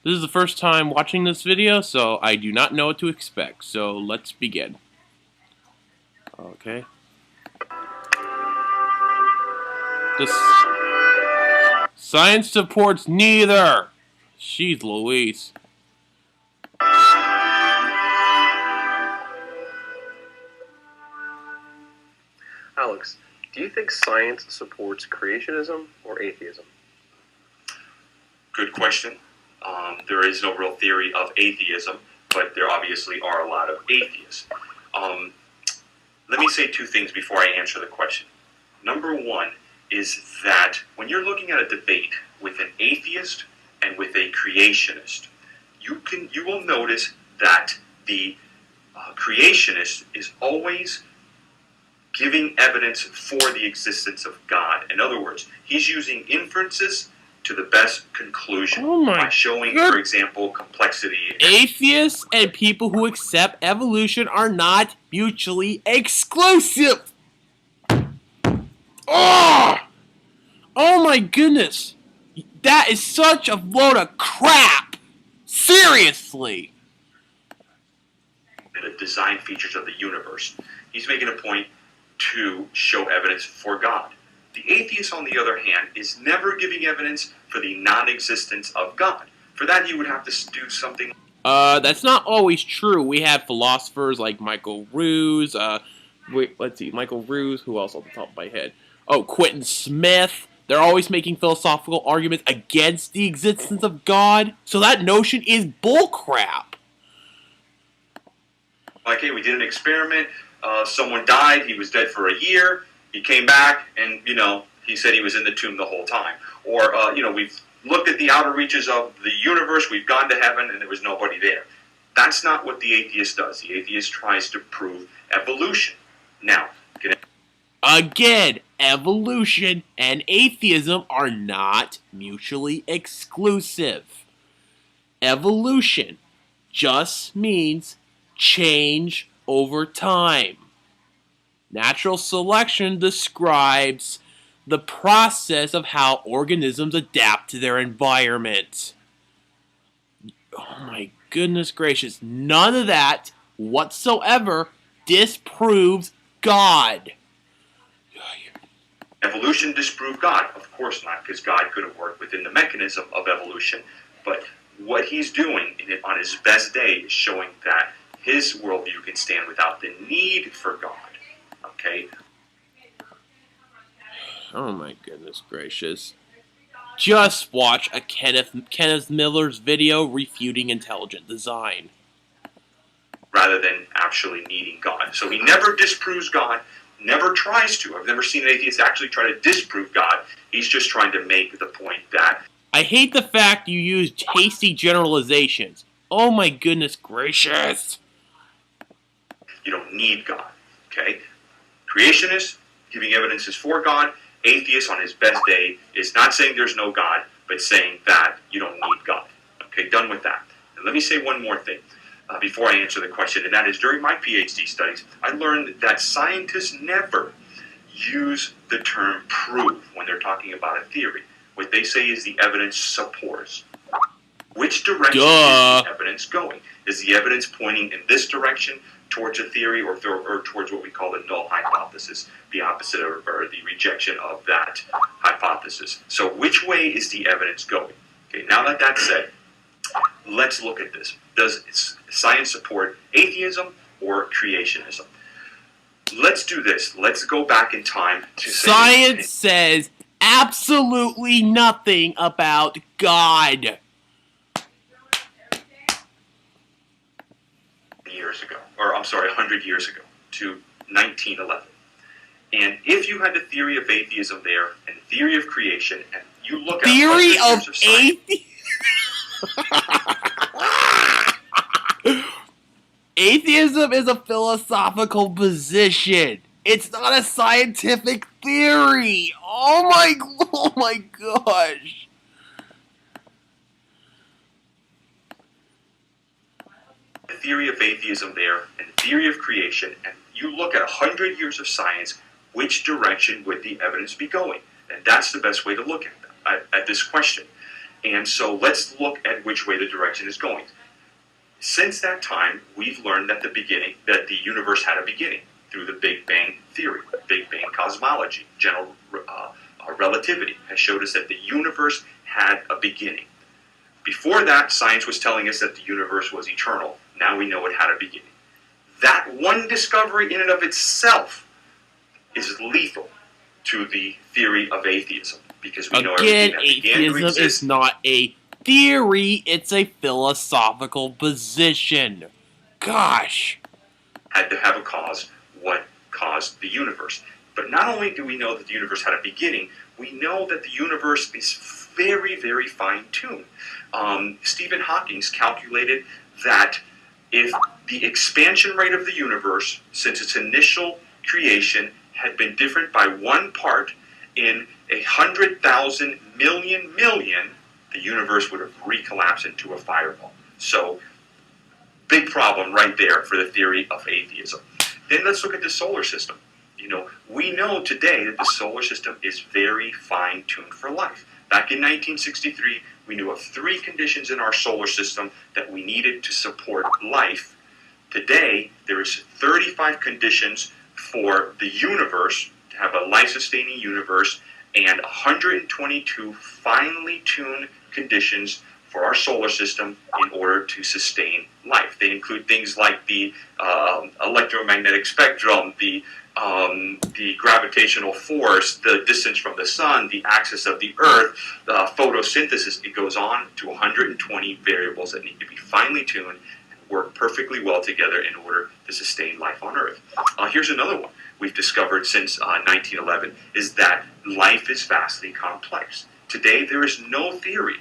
This is the first time watching this video, so I do not know what to expect. So let's begin. Okay. This science supports neither. Jeez Louise. Alex, do you think science supports creationism or atheism? Good question. There is no real theory of atheism, but there obviously are a lot of atheists. Let me say two things before I answer the question. Number one is that when you're looking at a debate with an atheist and with a creationist, you will notice that the creationist is always giving evidence for the existence of God. In other words, he's using inferences to the best conclusion by showing, for example, complexity. Atheists and people who accept evolution are not mutually exclusive. Oh my goodness. That is such a load of crap. Seriously. The design features of the universe. He's making a point to show evidence for God. The atheist, on the other hand, is never giving evidence for the non-existence of God. For that, you would have to do something. That's not always true. We have philosophers like Michael Ruse. Let's see, Michael Ruse. Who else off the top of my head? Oh, Quentin Smith. They're always making philosophical arguments against the existence of God. So that notion is bullcrap. Like, hey, we did an experiment. Someone died. He was dead for a year. He came back, and, he said he was in the tomb the whole time. Or, we've looked at the outer reaches of the universe, we've gone to heaven, and there was nobody there. That's not what the atheist does. The atheist tries to prove evolution. Now, again, evolution and atheism are not mutually exclusive. Evolution just means change over time. Natural selection describes the process of how organisms adapt to their environment. Oh my goodness gracious. None of that whatsoever disproves God. Evolution disproved God? Of course not, because God could have worked within the mechanism of evolution. But what he's doing on his best day is showing that his worldview can stand without the need for God. Okay? Oh my goodness gracious. Just watch a Kenneth Miller's video refuting intelligent design. Rather than actually needing God. So he never disproves God, never tries to. I've never seen an atheist actually try to disprove God. He's just trying to make the point that... I hate the fact you use hasty generalizations. Oh my goodness gracious. You don't need God. Okay? Creationists, giving evidences for God. Atheist, on his best day, is not saying there's no God, but saying that you don't need God. Okay, done with that. And let me say one more thing before I answer the question, and that is, during my PhD studies, I learned that scientists never use the term prove when they're talking about a theory. What they say is the evidence supports. Which direction is the evidence going? Is the evidence pointing in this direction towards a theory or towards what we call the null hypothesis, the opposite or the rejection of that hypothesis? So which way is the evidence going? Okay, now that that's said, let's look at this. Does science support atheism or creationism? Let's do this. Let's go back in time to science says absolutely nothing about God. Years ago, or I'm sorry, 100 years ago, to 1911. And if you had the theory of atheism there and the theory of creation, and you look at theory of atheism. Atheism is a philosophical position. It's not a scientific theory. Oh my gosh. The theory of atheism there and the theory of creation, and you look at 100 years of science, which direction would the evidence be going? And that's the best way to look at this question. And so let's look at which way the direction is going. Since that time, we've learned that the universe had a beginning through the Big Bang theory, Big Bang cosmology, general relativity has showed us that the universe had a beginning. Before that, science was telling us that the universe was eternal. Now we know it had a beginning. That one discovery in and of itself is lethal to the theory of atheism, because we know everything that began to atheism exist is not a theory, it's a philosophical position. Gosh. had to have a cause. What caused the universe? But not only do we know that the universe had a beginning, we know that the universe is very, very fine-tuned. Stephen Hawking calculated that if the expansion rate of the universe since its initial creation had been different by 1 part in 100,000 million, the universe would have recollapsed into a fireball. So, big problem right there for the theory of atheism. Then let's look at the solar system. We know today that the solar system is very fine-tuned for life. Back in 1963, we knew of 3 conditions in our solar system that we needed to support life. Today, there is 35 conditions for the universe, to have a life-sustaining universe, and 122 finely tuned conditions for our solar system in order to sustain life. They include things like the electromagnetic spectrum, the gravitational force, the distance from the sun, the axis of the earth, photosynthesis. It goes on to 120 variables that need to be finely tuned and work perfectly well together in order to sustain life on earth. Here's another one we've discovered since 1911, is that life is vastly complex. Today, there is no theory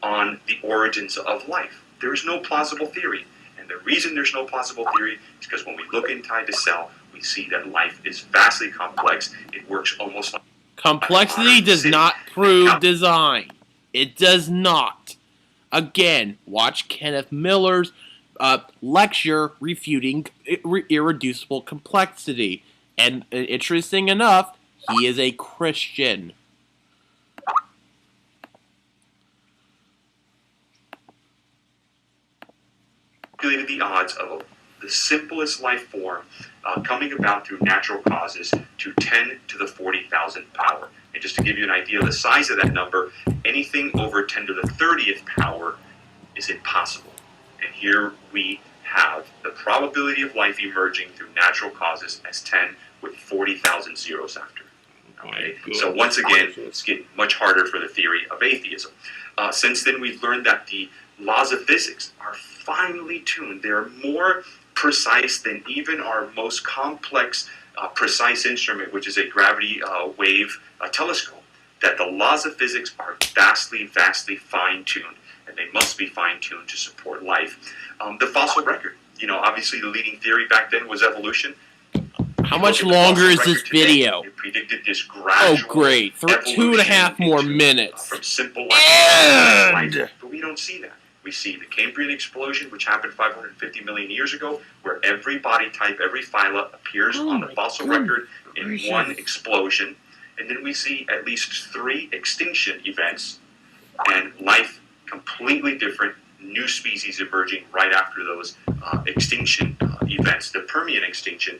on the origins of life. There is no plausible theory. And the reason there's no plausible theory is because when we look inside the cell, we see that life is vastly complex. It works almost like Complexity does not prove design. It does not. Again, watch Kenneth Miller's lecture refuting irreducible complexity. And interesting enough, he is a Christian. calculated the odds of the simplest life form coming about through natural causes to 10 to the 40,000 power. And just to give you an idea of the size of that number, anything over 10 to the 30th power is impossible. And here we have the probability of life emerging through natural causes as 10 with 40,000 zeros after. Okay? So once again, it's getting much harder for the theory of atheism. Since then, we've learned that the laws of physics are finely tuned. They're more precise than even our most complex, precise instrument, which is a gravity wave telescope. That the laws of physics are vastly, vastly fine-tuned, and they must be fine-tuned to support life. The fossil record, obviously the leading theory back then was evolution. How much longer is this video? It predicted this gradual great. For 2.5 more minutes. From simple life, but we don't see that. We see the Cambrian explosion, which happened 550 million years ago, where every body type, every phyla appears on the fossil record in one explosion. And then we see at least 3 extinction events, and life completely different, new species emerging right after those extinction events. The Permian extinction.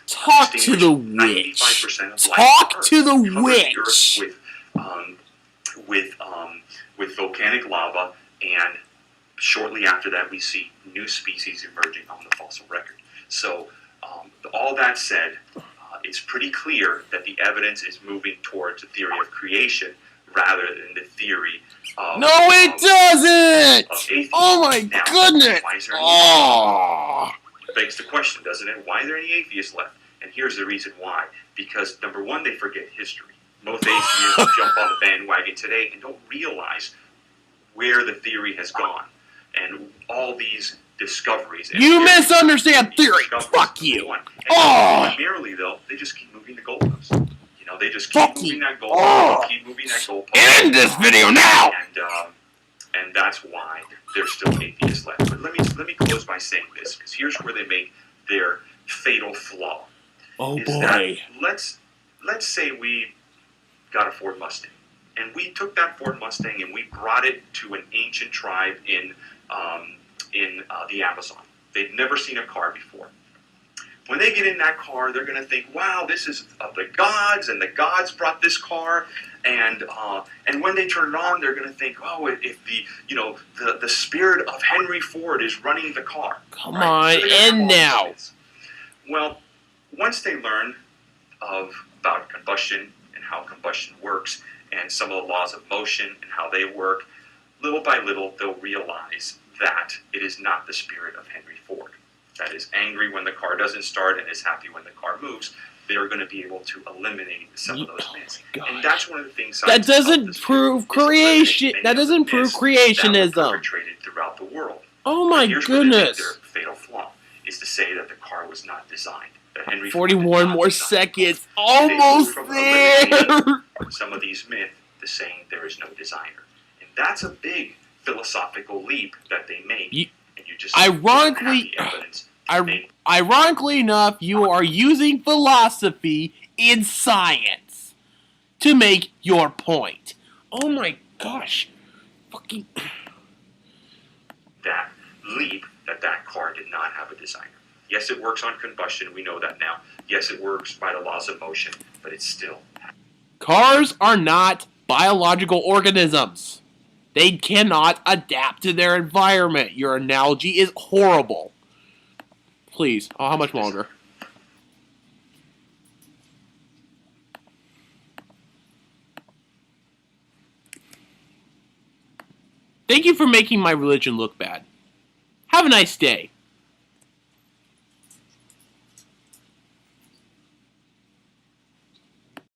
Talk to the witch. Talk to the witch. With volcanic lava, and shortly after that, we see new species emerging on the fossil record. So, all that said, it's pretty clear that the evidence is moving towards the theory of creation rather than the theory of No, it doesn't! Atheism. Oh my goodness! Why is there It begs the question, doesn't it? Why are there any atheists left? And here's the reason why. Because, number one, they forget history. Most atheists jump on the bandwagon today and don't realize where the theory has gone. And all these discoveries. You misunderstand theory! Fuck you! Primarily, though, they just keep moving the goalposts. They just keep moving that goalpost. Keep moving that goalpost. End this video now! And that's why there's still atheists left. But let me close by saying this, because here's where they make their fatal flaw. Oh is boy! That let's say we got a Ford Mustang, And we took that Ford Mustang and we brought it to an ancient tribe in the Amazon. They'd never seen a car before. When they get in that car, they're going to think, wow, this is of the gods, and the gods brought this car. And when they turn it on, they're going to think, oh, if the spirit of Henry Ford is running the car. Come right? on, So and now. Well, once they learn about combustion and how combustion works and some of the laws of motion and how they work, little by little, they'll realize that it is not the spirit of Henry Ford that is angry when the car doesn't start and is happy when the car moves. They're going to be able to eliminate some of those myths. And that's one of the things that doesn't prove creation. That doesn't prove creationism. That were perpetrated throughout the world. Oh my goodness! Their fatal flaw is to say that the car was not designed. That Henry 41 more seconds. Almost there. Some of these myths to saying there is no designer, and that's a big philosophical leap that they made. And you just ironically enough, you are using philosophy in science to make your point. Oh my gosh. Fucking... That leap that car did not have a designer. Yes, it works on combustion. We know that now. Yes, it works by the laws of motion, but it's still... Cars are not biological organisms. They cannot adapt to their environment. Your analogy is horrible. Please. Oh, how much longer? Thank you for making my religion look bad. Have a nice day.